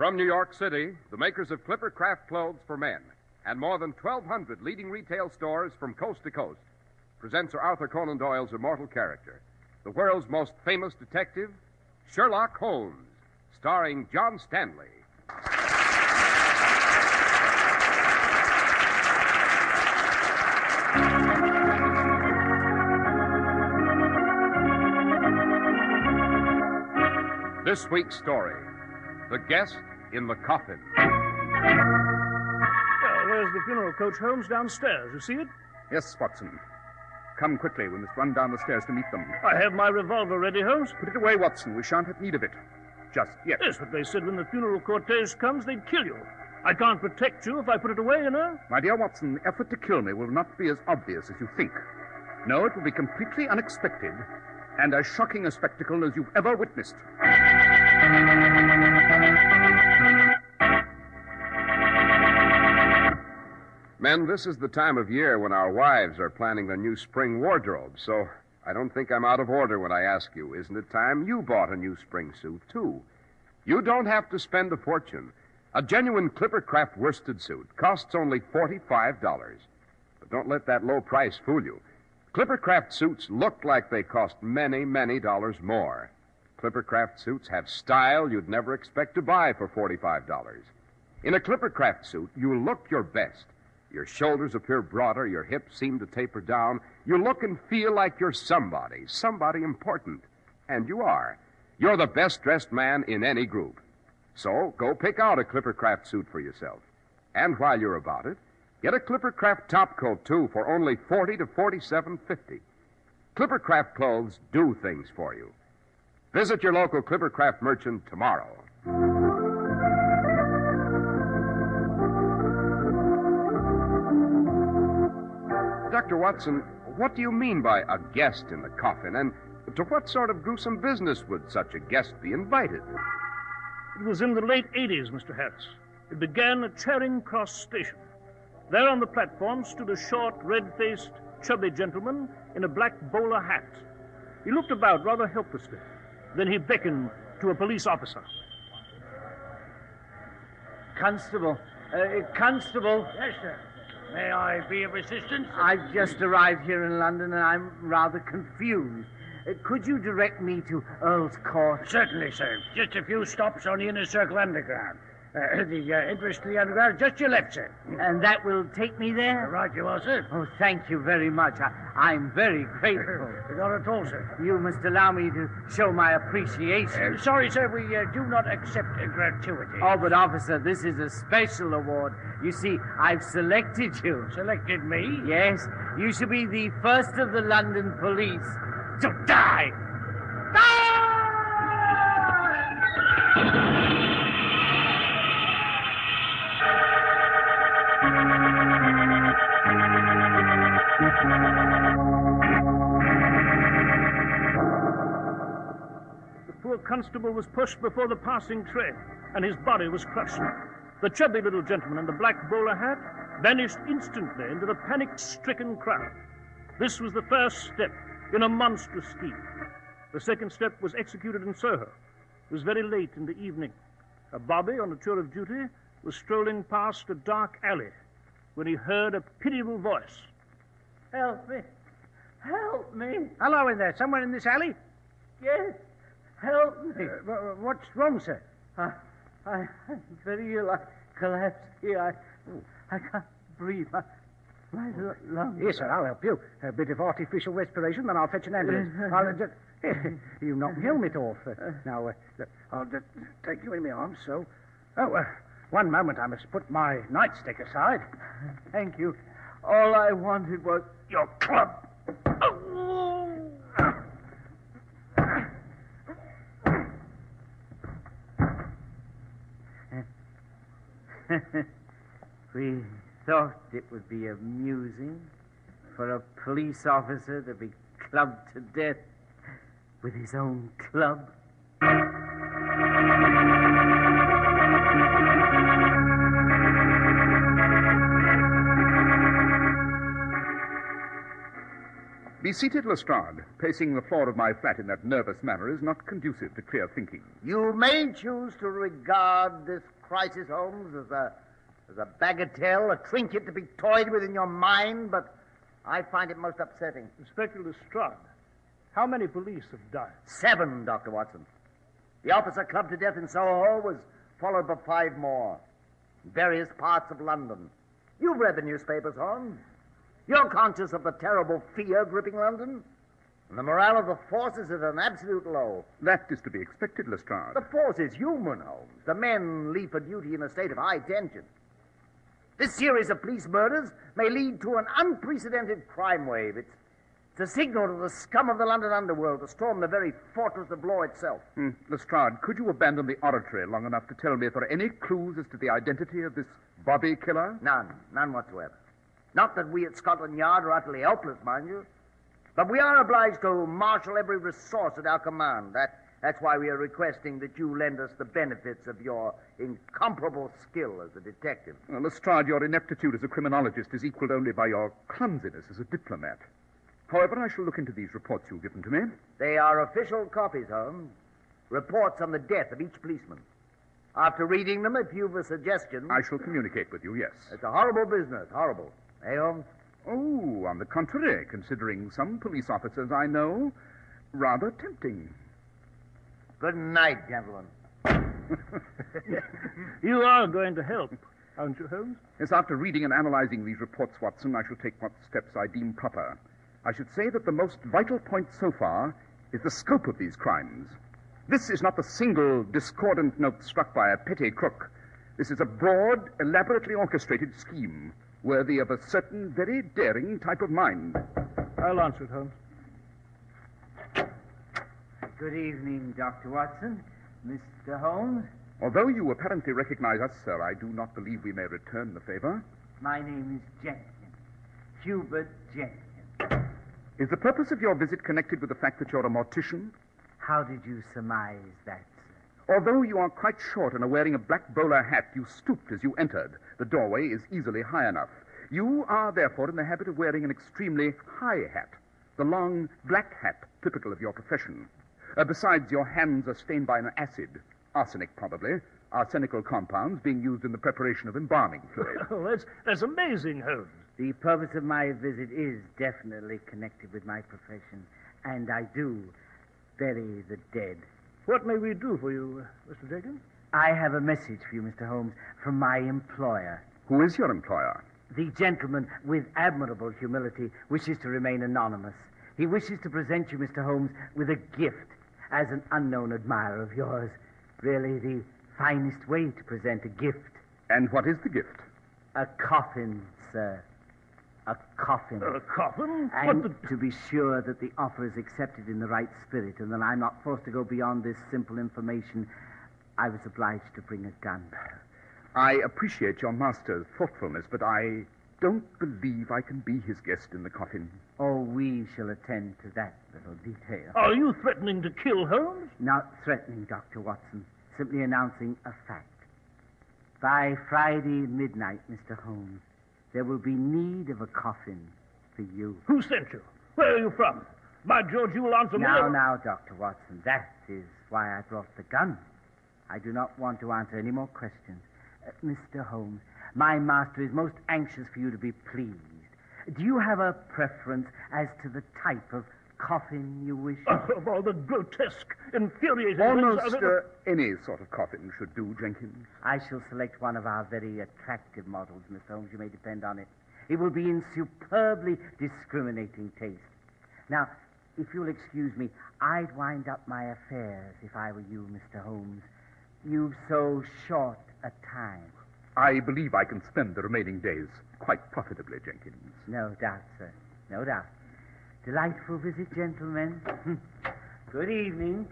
From New York City, the makers of Clipper Craft clothes for men and more than 1,200 leading retail stores from coast to coast present Sir Arthur Conan Doyle's immortal character, the world's most famous detective, Sherlock Holmes, starring John Stanley. This week's story, The Guest in the Coffin. Well, there's the funeral coach, Holmes, downstairs. You see it? Yes, Watson. Come quickly. We must run down the stairs to meet them. I have my revolver ready, Holmes. Put it away, Watson. We shan't have need of it. Just yet. Yes, but they said when the funeral cortege comes, they'd kill you. I can't protect you if I put it away, you know. My dear Watson, the effort to kill me will not be as obvious as you think. No, it will be completely unexpected and as shocking a spectacle as you've ever witnessed. Men, this is the time of year when our wives are planning their new spring wardrobes, so I don't think I'm out of order when I ask you, isn't it time you bought a new spring suit, too? You don't have to spend a fortune. A genuine Clippercraft worsted suit costs only $45. But don't let that low price fool you. Clippercraft suits look like they cost many, many dollars more. Clippercraft suits have style you'd never expect to buy for $45. In a Clippercraft suit, you look your best. Your shoulders appear broader, your hips seem to taper down. You look and feel like you're somebody important. And you are. You're the best-dressed man in any group. So go pick out a Clippercraft suit for yourself. And while you're about it, get a Clippercraft top coat, too, for only $40 to $47.50. Clippercraft clothes do things for you. Visit your local Clippercraft merchant tomorrow. Dr. Watson, what do you mean by a guest in the coffin? And to what sort of gruesome business would such a guest be invited? It was in the late 80s, Mr. Harris. It began at Charing Cross Station. There on the platform stood a short, red-faced, chubby gentleman in a black bowler hat. He looked about rather helplessly. Then he beckoned to a police officer. Constable. Constable. Yes, sir. May I be of assistance? I've just arrived here in London and I'm rather confused. Could you direct me to Earl's Court? Certainly, sir. Just a few stops on the Inner Circle Underground. The entrance to the Underground is just your left, sir. And that will take me there? Right you are, sir. Oh, thank you very much. I'm very grateful. Not at all, sir. You must allow me to show my appreciation. Sorry, sir, we do not accept gratuity. Oh, but officer, this is a special award. You see, I've selected you. Selected me? Yes. You shall be the first of the London police to die. The poor constable was pushed before the passing train, and his body was crushed. The chubby little gentleman in the black bowler hat vanished instantly into the panic-stricken crowd. This was the first step in a monstrous scheme. The second step was executed in Soho. It was very late in the evening. A bobby on a tour of duty was strolling past a dark alley when he heard a pitiable voice. Help me. Help me. Hello in there. Somewhere in this alley? Yes. Help me. What's wrong, sir? I'm very ill. I collapsed here. I can't breathe. My lungs. Yes, sir, I'll help you. A bit of artificial respiration, then I'll fetch an ambulance. You knocked my helmet off. Now, I'll just take you in my arms, so. Oh, one moment. I must put my nightstick aside. Thank you. All I wanted was Your club. We thought it would be amusing for a police officer to be clubbed to death with his own club. Be seated, Lestrade. Pacing the floor of my flat in that nervous manner is not conducive to clear thinking. You may choose to regard this crisis, Holmes, as a bagatelle, a trinket to be toyed with in your mind, but I find it most upsetting. Inspector Lestrade, how many police have died? 7, Dr. Watson. The officer clubbed to death in Soho was followed by 5 more in various parts of London. You've read the newspapers, Holmes. You're conscious of the terrible fear gripping London. And the morale of the force is at an absolute low. That is to be expected, Lestrade. The force is human, Holmes. The men leave for duty in a state of high tension. This series of police murders may lead to an unprecedented crime wave. It's a signal to the scum of the London underworld to storm the very fortress of law itself. Lestrade, could you abandon the oratory long enough to tell me if there are any clues as to the identity of this body killer? None whatsoever. Not that we at Scotland Yard are utterly helpless, mind you. But we are obliged to marshal every resource at our command. That's why we are requesting that you lend us the benefits of your incomparable skill as a detective. Lestrade, your ineptitude as a criminologist is equaled only by your clumsiness as a diplomat. However, I shall look into these reports you've given to me. They are official copies, Holmes. Reports on the death of each policeman. After reading them, if you've a suggestion... I shall communicate with you, yes. It's a horrible business, horrible. Eh, Holmes? Oh, on the contrary, considering some police officers I know, rather tempting. Good night, gentlemen. You are going to help, aren't you, Holmes? Yes, after reading and analyzing these reports, Watson, I shall take what steps I deem proper. I should say that the most vital point so far is the scope of these crimes. This is not the single discordant note struck by a petty crook. This is a broad, elaborately orchestrated scheme, worthy of a certain very daring type of mind. I'll answer it, Holmes. Good evening, Dr. Watson. Mr. Holmes. Although you apparently recognize us, sir, I do not believe we may return the favor. My name is Jenkins. Hubert Jenkins. Is the purpose of your visit connected with the fact that you're a mortician? How did you surmise that, sir? Although you are quite short and are wearing a black bowler hat, you stooped as you entered. The doorway is easily high enough. You are, therefore, in the habit of wearing an extremely high hat, the long black hat typical of your profession. Besides, your hands are stained by an acid, arsenic probably, arsenical compounds being used in the preparation of embalming fluid. Oh, that's amazing, Holmes. The purpose of my visit is definitely connected with my profession, and I do bury the dead. What may we do for you, Mr. Jenkins? I have a message for you, Mr. Holmes, from my employer. Who is your employer? The gentleman, with admirable humility, wishes to remain anonymous. He wishes to present you, Mr. Holmes, with a gift as an unknown admirer of yours. Really the finest way to present a gift. And what is the gift? A coffin, sir. A coffin. A coffin? And to be sure that the offer is accepted in the right spirit and that I'm not forced to go beyond this simple information, I was obliged to bring a gun. I appreciate your master's thoughtfulness, but I don't believe I can be his guest in the coffin. Oh, we shall attend to that little detail. Are you threatening to kill Holmes? Not threatening, Dr. Watson. Simply announcing a fact. By Friday midnight, Mr. Holmes, there will be need of a coffin for you. Who sent you? Where are you from? By George, you will answer me. Now, Dr. Watson, that is why I brought the gun. I do not want to answer any more questions. Mr. Holmes, my master is most anxious for you to be pleased. Do you have a preference as to the type of coffin you wish? Of all the grotesque, infuriating... Almost any sort of coffin should do, Jenkins. I shall select one of our very attractive models, Mr. Holmes. You may depend on it. It will be in superbly discriminating taste. Now, if you'll excuse me, I'd wind up my affairs if I were you, Mr. Holmes. You've so short a time. I believe I can spend the remaining days quite profitably, Jenkins. No doubt, sir. No doubt. Delightful visit, gentlemen. Good evening.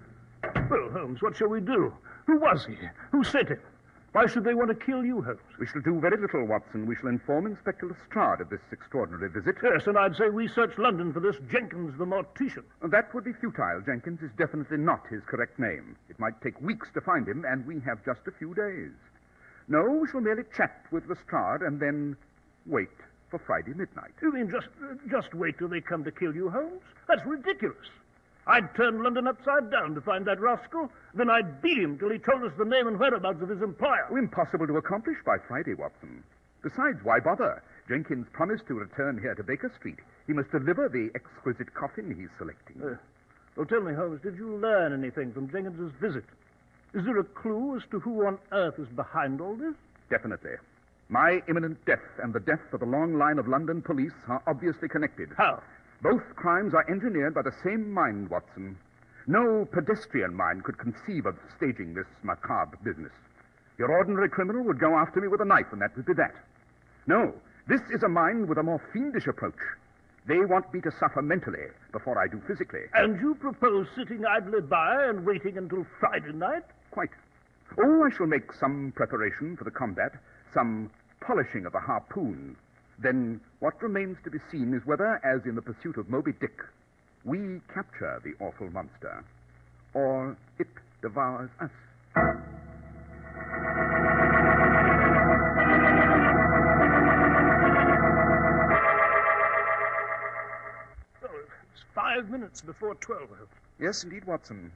Well, Holmes, what shall we do? Who was he? Who sent him? Why should they want to kill you, Holmes? We shall do very little, Watson. We shall inform Inspector Lestrade of this extraordinary visit. Yes, and I'd say we search London for this Jenkins the mortician. That would be futile. Jenkins is definitely not his correct name. It might take weeks to find him, and we have just a few days. No, we shall merely chat with Lestrade and then wait for Friday midnight. You mean just wait till they come to kill you, Holmes? That's ridiculous. I'd turn London upside down to find that rascal. Then I'd beat him till he told us the name and whereabouts of his employer. Impossible to accomplish by Friday, Watson. Besides, why bother? Jenkins promised to return here to Baker Street. He must deliver the exquisite coffin he's selecting. Well, tell me, Holmes, did you learn anything from Jenkins's visit? Is there a clue as to who on earth is behind all this? Definitely. My imminent death and the death of the long line of London police are obviously connected. How? Both crimes are engineered by the same mind, Watson. No pedestrian mind could conceive of staging this macabre business. Your ordinary criminal would go after me with a knife, and that would be that. No, this is a mind with a more fiendish approach. They want me to suffer mentally before I do physically. And you propose sitting idly by and waiting until Friday night? Quite. Oh, I shall make some preparation for the combat, some polishing of the harpoon. Then what remains to be seen is whether, as in the pursuit of Moby Dick, we capture the awful monster, or it devours us. It's 5 minutes before 12. Yes, indeed, Watson.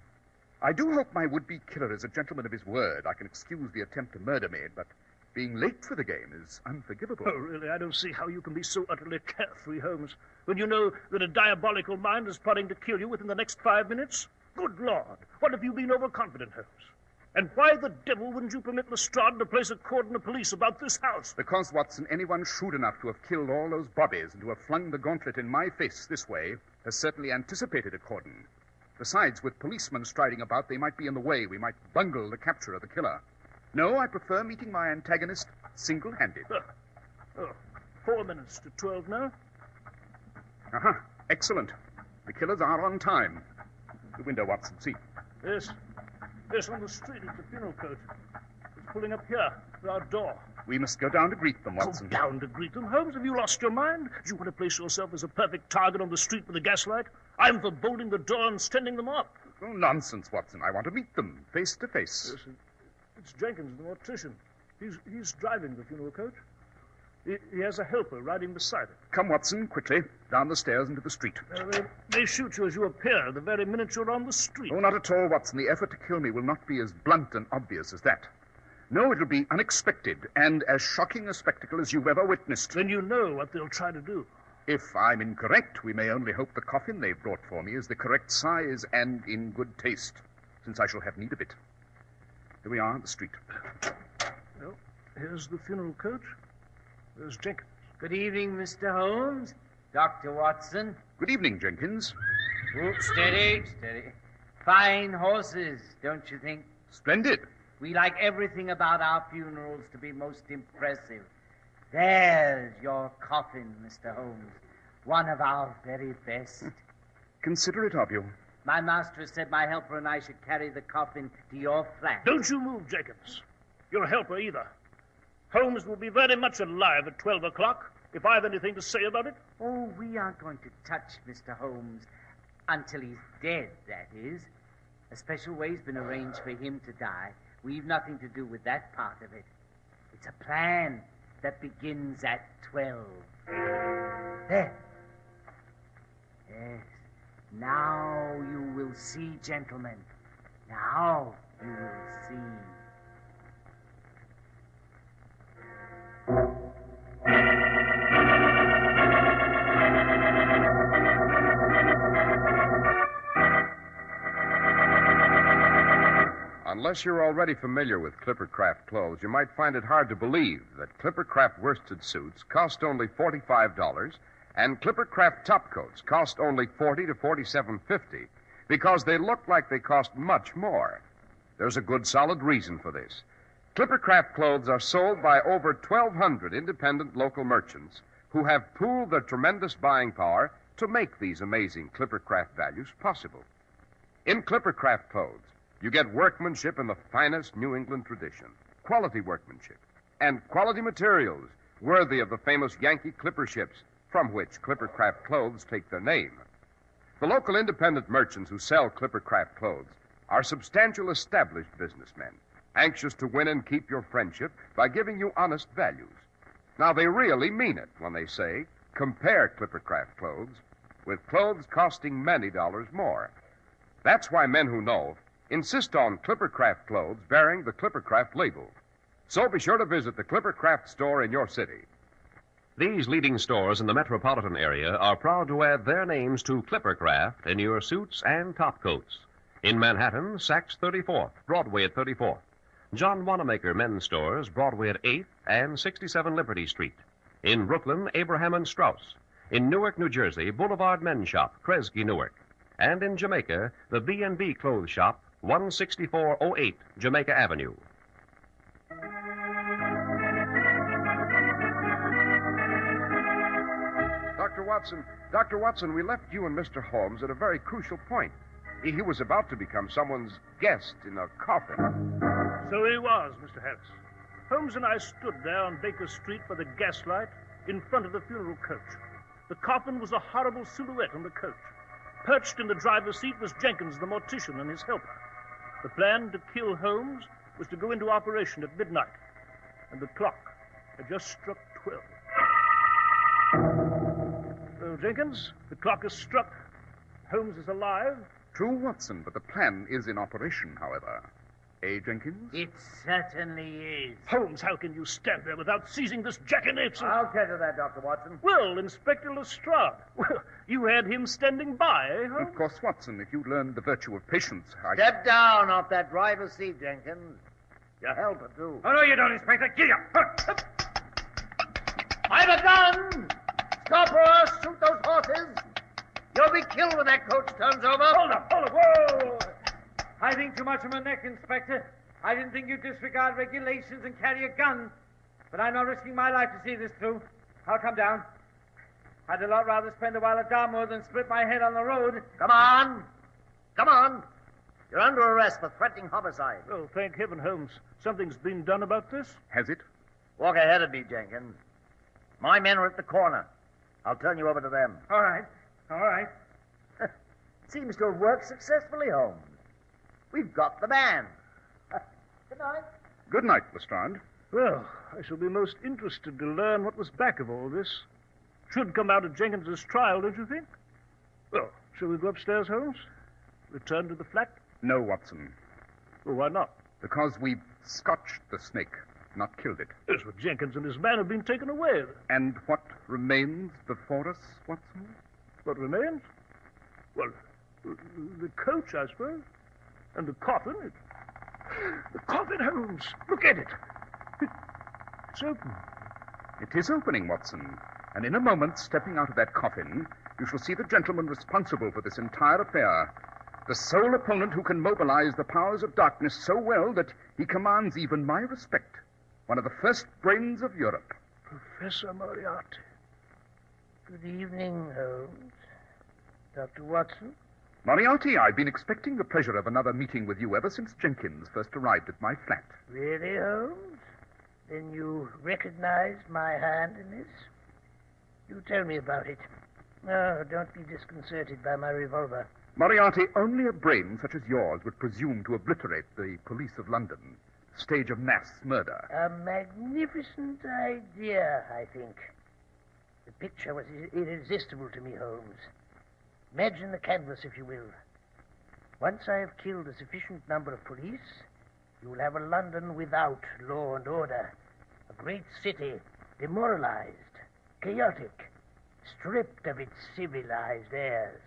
I do hope my would-be killer is a gentleman of his word. I can excuse the attempt to murder me, but being late for the game is unforgivable. Oh, really? I don't see how you can be so utterly carefree, Holmes, when you know that a diabolical mind is plotting to kill you within the next 5 minutes. Good Lord, what have you been overconfident, Holmes? And why the devil wouldn't you permit Lestrade to place a cordon of police about this house? Because, Watson, anyone shrewd enough to have killed all those bobbies and to have flung the gauntlet in my face this way has certainly anticipated a cordon. Besides, with policemen striding about, they might be in the way. We might bungle the capture of the killer. No, I prefer meeting my antagonist single-handed. 4 minutes to 12 now. Aha, excellent. The killers are on time. The window, Watson, see. Yes, on the street is the funeral coach. It's pulling up here to our door. We must go down to greet them, Watson. Go down to greet them, Holmes? Have you lost your mind? Do you want to place yourself as a perfect target on the street with a gaslight? I'm for bolting the door and standing them up. Oh, nonsense, Watson. I want to meet them, face to face. Yes, it's Jenkins, the mortician. He's driving the funeral coach. He has a helper riding beside it. Come, Watson, quickly, down the stairs into the street. They shoot you as you appear the very minute you're on the street. Oh, not at all, Watson. The effort to kill me will not be as blunt and obvious as that. No, it'll be unexpected and as shocking a spectacle as you've ever witnessed. Then you know what they'll try to do. If I'm incorrect, we may only hope the coffin they've brought for me is the correct size and in good taste, since I shall have need of it. Here we are on the street. Well, here's the funeral coach. There's Jenkins. Good evening, Mr. Holmes. Dr. Watson. Good evening, Jenkins. Oh, steady. Fine horses, don't you think? Splendid. We like everything about our funerals to be most impressive. There's your coffin, Mr. Holmes. One of our very best. Considerate of you. My master said my helper and I should carry the coffin to your flat. Don't you move, Jenkins. Your helper either. Holmes will be very much alive at 12 o'clock, if I have anything to say about it. Oh, we aren't going to touch Mr. Holmes until he's dead, that is. A special way's been arranged for him to die. We've nothing to do with that part of it. It's a plan that begins at 12. There. Yes. Now you will see, gentlemen. Now you will see. Unless you're already familiar with Clippercraft clothes, you might find it hard to believe that Clippercraft worsted suits cost only $45 and Clippercraft topcoats cost only $40 to $47.50 because they look like they cost much more. There's a good solid reason for this. Clippercraft clothes are sold by over 1,200 independent local merchants who have pooled their tremendous buying power to make these amazing Clippercraft values possible. In Clippercraft clothes, you get workmanship in the finest New England tradition, quality workmanship, and quality materials worthy of the famous Yankee clipper ships from which Clippercraft clothes take their name. The local independent merchants who sell Clippercraft clothes are substantial established businessmen, anxious to win and keep your friendship by giving you honest values. Now, they really mean it when they say, compare Clippercraft clothes with clothes costing many dollars more. That's why men who know insist on Clippercraft clothes bearing the Clippercraft label. So be sure to visit the Clippercraft store in your city. These leading stores in the metropolitan area are proud to add their names to Clippercraft in your suits and top coats. In Manhattan, Saks 34th, Broadway at 34th. John Wanamaker Men's Stores, Broadway at 8th and 67 Liberty Street. In Brooklyn, Abraham and Strauss. In Newark, New Jersey, Boulevard Men's Shop, Kresge, Newark. And in Jamaica, the B&B Clothes Shop, 16408 Jamaica Avenue. Dr. Watson, we left you and Mr. Holmes at a very crucial point. He was about to become someone's guest in a coffin. So he was, Mr. Harris. Holmes and I stood there on Baker Street by the gaslight in front of the funeral coach. The coffin was a horrible silhouette on the coach. Perched in the driver's seat was Jenkins, the mortician, and his helper. The plan to kill Holmes was to go into operation at midnight, and the clock had just struck 12. Well, Jenkins, the clock has struck. Holmes is alive. True, Watson, but the plan is in operation, however. Eh, Jenkins? It certainly is. Holmes, how can you stand there without seizing this jackanapes? I'll tell you that, Dr. Watson. Well, Inspector Lestrade. Well, you had him standing by, eh, Holmes? Of course, Watson, if you learned the virtue of patience, Step down off that driver's seat, Jenkins. Your helper, too. Oh, no, you don't, Inspector. Get up. I've a gun! Stop or shoot those horses! You'll be killed when that coach turns over. Hold up. Whoa! I think too much of my neck, Inspector. I didn't think you'd disregard regulations and carry a gun. But I'm not risking my life to see this through. I'll come down. I'd a lot rather spend a while at Dartmoor than split my head on the road. Come on. You're under arrest for threatening homicide. Oh, thank heaven, Holmes. Something's been done about this? Has it? Walk ahead of me, Jenkins. My men are at the corner. I'll turn you over to them. All right. Seems to have worked successfully, Holmes. We've got the man. Good night. Good night, Lestrade. Well, I shall be most interested to learn what was back of all this. Should come out of Jenkins's trial, don't you think? Well, shall we go upstairs, Holmes? Return to the flat? No, Watson. Well, why not? Because we've scotched the snake, not killed it. Yes, but Jenkins and his man have been taken away. And what remains before us, Watson? What remains? Well, the coach, I suppose. And the coffin. The coffin, Holmes. Look at it. It's open. It is opening, Watson. And in a moment, stepping out of that coffin, you shall see the gentleman responsible for this entire affair. The sole opponent who can mobilize the powers of darkness so well that he commands even my respect. One of the first brains of Europe. Professor Moriarty. Good evening, Holmes. Dr. Watson? Moriarty, I've been expecting the pleasure of another meeting with you ever since Jenkins first arrived at my flat. Really, Holmes? Then you recognize my hand in this? You tell me about it. No, don't be disconcerted by my revolver. Moriarty, only a brain such as yours would presume to obliterate the police of London. Stage of mass murder. A magnificent idea, I think. The picture was irresistible to me, Holmes. Imagine the canvas, if you will. Once I have killed a sufficient number of police, you will have a London without law and order. A great city, demoralized, chaotic, stripped of its civilized airs.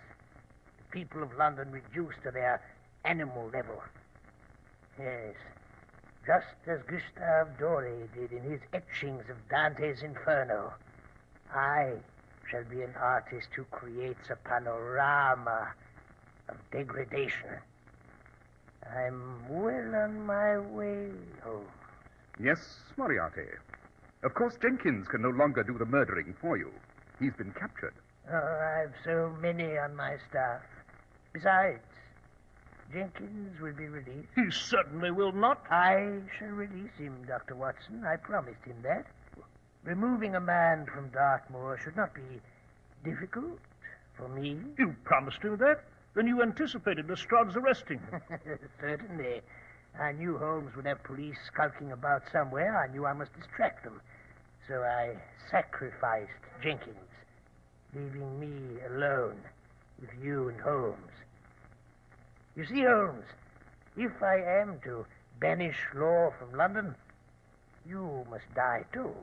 The people of London reduced to their animal level. Yes, just as Gustave Doré did in his etchings of Dante's Inferno. I shall be an artist who creates a panorama of degradation. I'm well on my way, Holmes. Yes, Moriarty. Of course, Jenkins can no longer do the murdering for you. He's been captured. Oh, I've so many on my staff. Besides, Jenkins will be released. He certainly will not. I shall release him, Dr. Watson. I promised him that. Removing a man from Dartmoor should not be difficult for me. You promised him that? Then you anticipated Lestrade's arresting him. Certainly. I knew Holmes would have police skulking about somewhere. I knew I must distract them. So I sacrificed Jenkins, leaving me alone with you and Holmes. You see, Holmes, if I am to banish law from London, you must die too.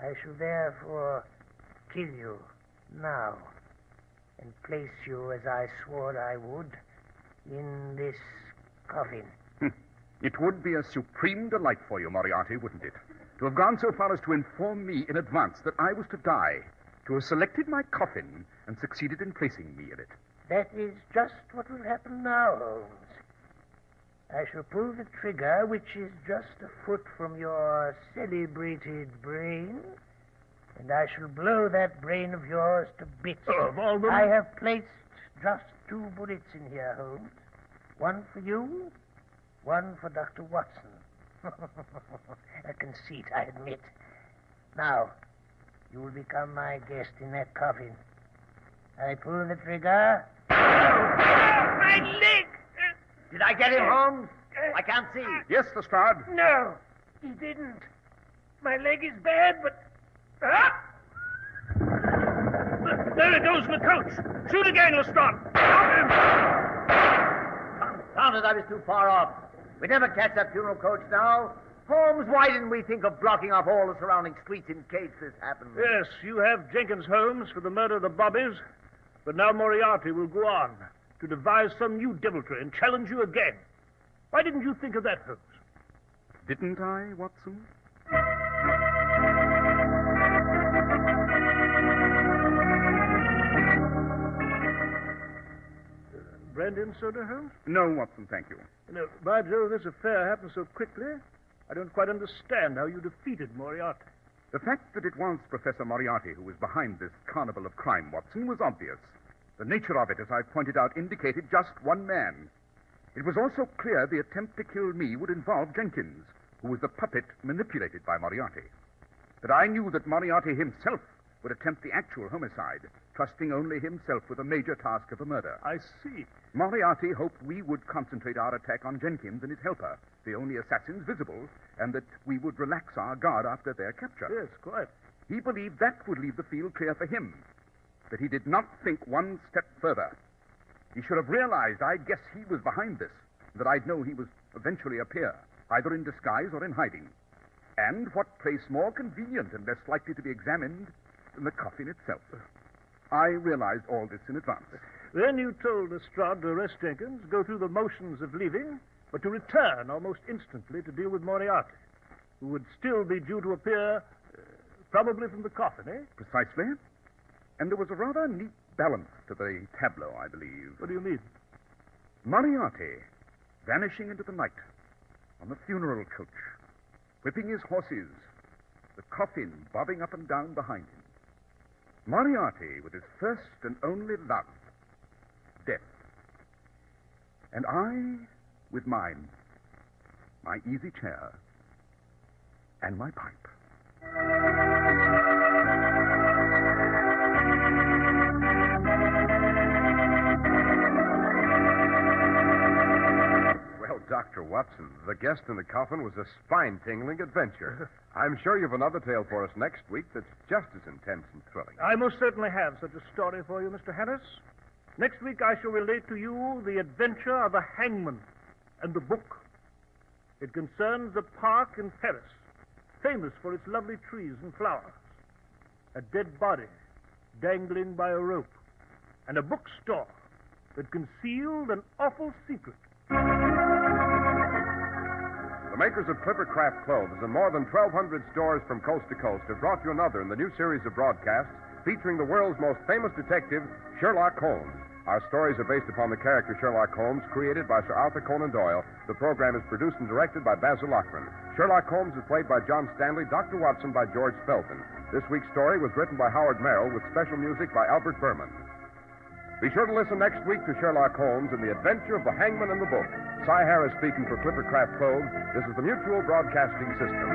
I shall therefore kill you now and place you, as I swore I would, in this coffin. It would be a supreme delight for you, Moriarty, wouldn't it? To have gone so far as to inform me in advance that I was to die, to have selected my coffin and succeeded in placing me in it. That is just what will happen now, Holmes. I shall pull the trigger, which is just a foot from your celebrated brain, and I shall blow that brain of yours to bits. I have placed just 2 bullets in here, Holmes. One for you, one for Dr. Watson. A conceit, I admit. Now, you will become my guest in that coffin. I pull the trigger. My leg! Did I get him, Holmes? I can't see. Yes, Lestrade. No, he didn't. My leg is bad, but... Ah! There it goes in the coach. Shoot again, Lestrade. Found it, I was too far off. We'd never catch that funeral coach now. Holmes, why didn't we think of blocking off all the surrounding streets in case this happened? Yes, you have Jenkins, Holmes, for the murder of the Bobbies, but now Moriarty will go on to devise some new deviltry and challenge you again. Why didn't you think of that, Holmes? Didn't I, Watson? Brandy and soda, Holmes? No, Watson, thank you. By Jove, this affair happened so quickly, I don't quite understand how you defeated Moriarty. The fact that it was Professor Moriarty who was behind this carnival of crime, Watson, was obvious. The nature of it, as I pointed out, indicated just one man. It was also clear the attempt to kill me would involve Jenkins, who was the puppet manipulated by Moriarty. But I knew that Moriarty himself would attempt the actual homicide, trusting only himself with the major task of a murder. I see. Moriarty hoped we would concentrate our attack on Jenkins and his helper, the only assassins visible, and that we would relax our guard after their capture. Yes, quite. He believed that would leave the field clear for him. But he did not think one step further. He should have realized I'd guess he was behind this, that I'd know he would eventually appear, either in disguise or in hiding. And what place more convenient and less likely to be examined than the coffin itself? I realized all this in advance. Then you told Lestrade to arrest Jenkins, go through the motions of leaving, but to return almost instantly to deal with Moriarty, who would still be due to appear, probably from the coffin, eh? Precisely. And there was a rather neat balance to the tableau, I believe. What do you mean? Moriarty vanishing into the night on the funeral coach, whipping his horses, the coffin bobbing up and down behind him. Moriarty with his first and only love, death. And I with mine, my easy chair, and my pipe. Well, Dr. Watson, the guest in the coffin was a spine-tingling adventure. I'm sure you've another tale for us next week that's just as intense and thrilling. I most certainly have such a story for you, Mr. Harris. Next week I shall relate to you the adventure of the hangman and the book. It concerns a park in Paris, famous for its lovely trees and flowers, a dead body dangling by a rope, and a bookstore that concealed an awful secret. The makers of Clippercraft clothes and more than 1,200 stores from coast to coast have brought you another in the new series of broadcasts featuring the world's most famous detective, Sherlock Holmes. Our stories are based upon the character Sherlock Holmes, created by Sir Arthur Conan Doyle. The program is produced and directed by Basil Lochran. Sherlock Holmes is played by John Stanley, Dr. Watson by George Felton. This week's story was written by Howard Merrill with special music by Albert Berman. Be sure to listen next week to Sherlock Holmes and the Adventure of the Hangman and the Book. Cy Harris speaking for Clippercraft Clothes. This is the Mutual Broadcasting System.